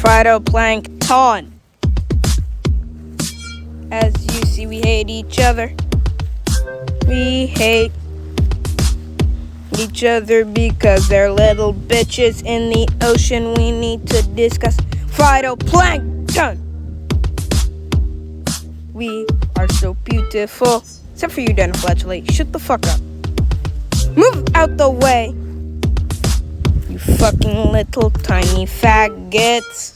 Phytoplankton. As you see, we hate each other. We hate each other because they're little bitches in the ocean. We need to discuss phytoplankton. We are so beautiful. Except for you, Denaflagellate. Shut the fuck up. Move out the way. You fucking little tiny faggots.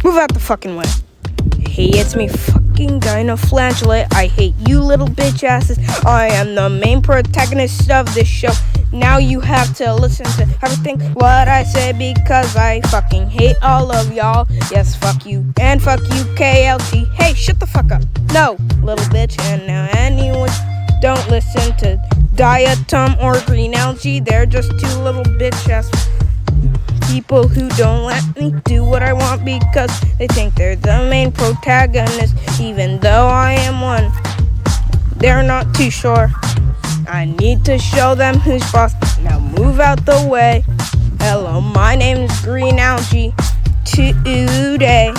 Move out the fucking way. Hey, it's me, fucking Dinoflagellate. I hate you little bitch asses. I am the main protagonist of this show. Now you have to listen to everything what I say because I fucking hate all of y'all. Yes, fuck you. And fuck you, KLT. Hey, shut the fuck up. No, little bitch. And now anyone don't listen to Diatom or Green Algae. They're just two little bitch ass people who don't let me do what I want because they think they're the main protagonist, even though I am one. They're not too sure. I need to show them who's boss. Now move out the way. Hello, my name is Green Algae. Today,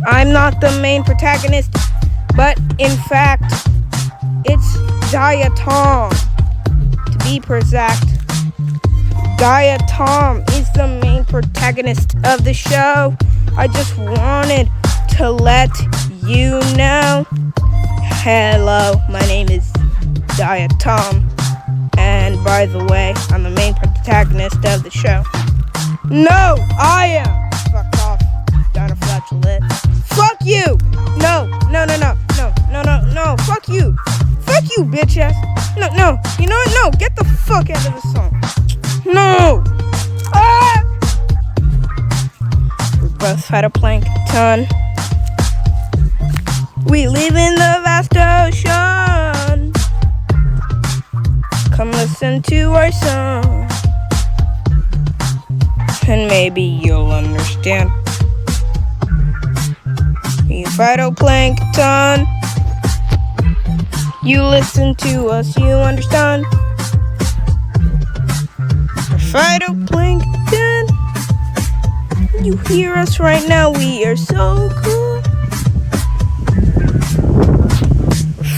I'm not the main protagonist, but in fact, it's Diatom. To be exact, Diatom is the main protagonist of the show. I just wanted to let you know. Hello, my name is Diatom. And by the way, I'm the main protagonist of the show. No, I am. Fuck off, Dinoflagellate. Fuck you. No. Fuck you. Fuck you, bitch ass. No. You know what? No, get the fuck out of the song. No! Ah! We're both phytoplankton. We live in the vast ocean. Come listen to our song, and maybe you'll understand. You phytoplankton. You listen to us, you understand. Phytoplankton. You hear us right now, we are so cool.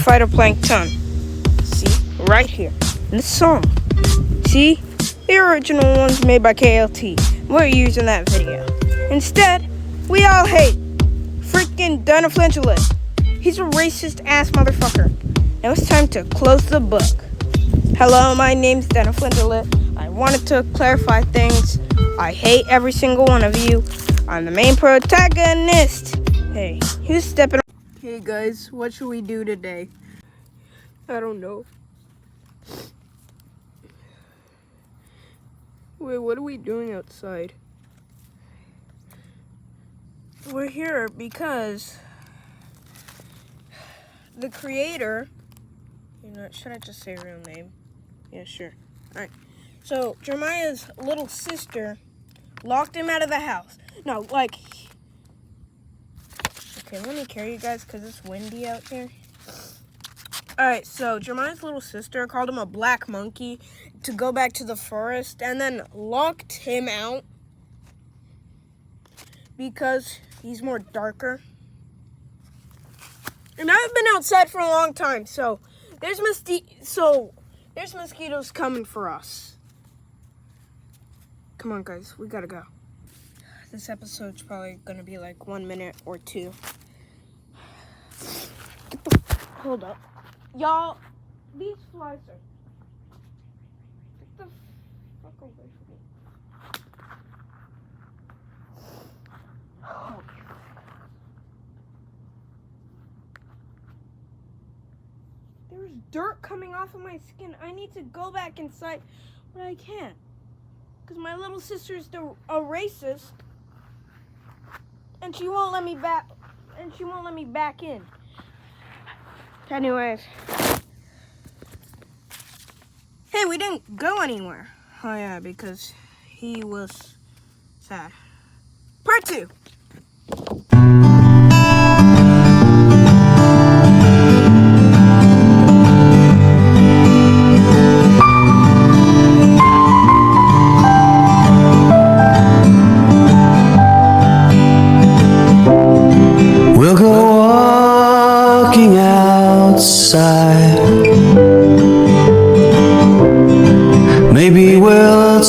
Phytoplankton. See, right here in the song. See, the original one's made by KLT. We're using that video. Instead, we all hate freaking Dinoflagellate. He's a racist ass motherfucker. Now it's time to close the book. Hello, my name's Dinoflagellate. I wanted to clarify things. I hate every single one of you. I'm the main protagonist. Hey, who's stepping up? Hey guys, what should we do today? I don't know. Wait, what are we doing outside? We're here because the creator, should I just say her real name? Yeah, sure. Alright. So, Jeremiah's little sister locked him out of the house. No, like... Okay, let me carry you guys because it's windy out here. Alright, so Jeremiah's little sister called him a black monkey to go back to the forest and then locked him out because he's more darker. And I've been outside for a long time, so there's mosquitoes coming for us. Come on, guys, we gotta go. This episode's probably gonna be like 1 minute or 2. Hold up. Y'all, these flies are... Get the fuck away from me. Oh. There's dirt coming off of my skin. I need to go back inside, but I can't. Because my little sister's a racist. And she won't let me back. And she won't let me back in. Anyways. Hey, we didn't go anywhere. Oh yeah, because he was sad. Part 2.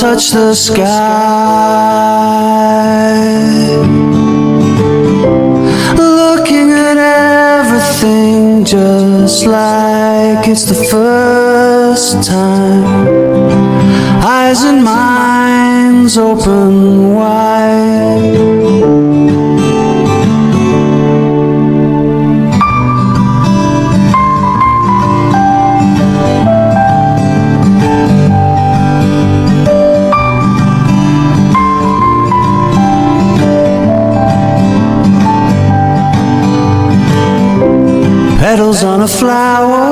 touch the sky, looking at everything just like it's the first time. Eyes and minds open wide. Petals on a flower,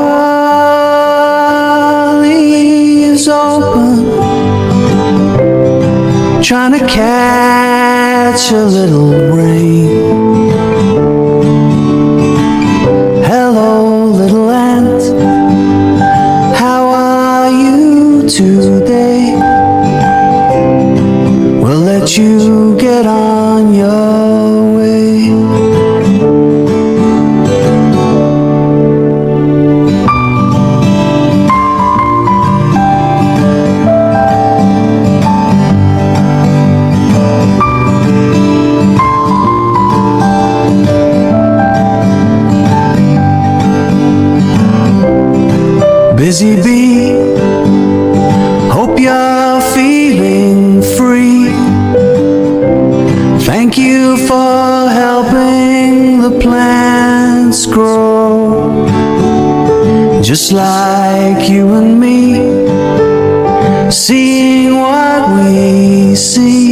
leaves open, trying to catch a little rain. Hello, little ant, how are you today? We'll let you get on your way. Busy bee, hope you're feeling free. Thank you for helping the plants grow, just like you and me, seeing what we see.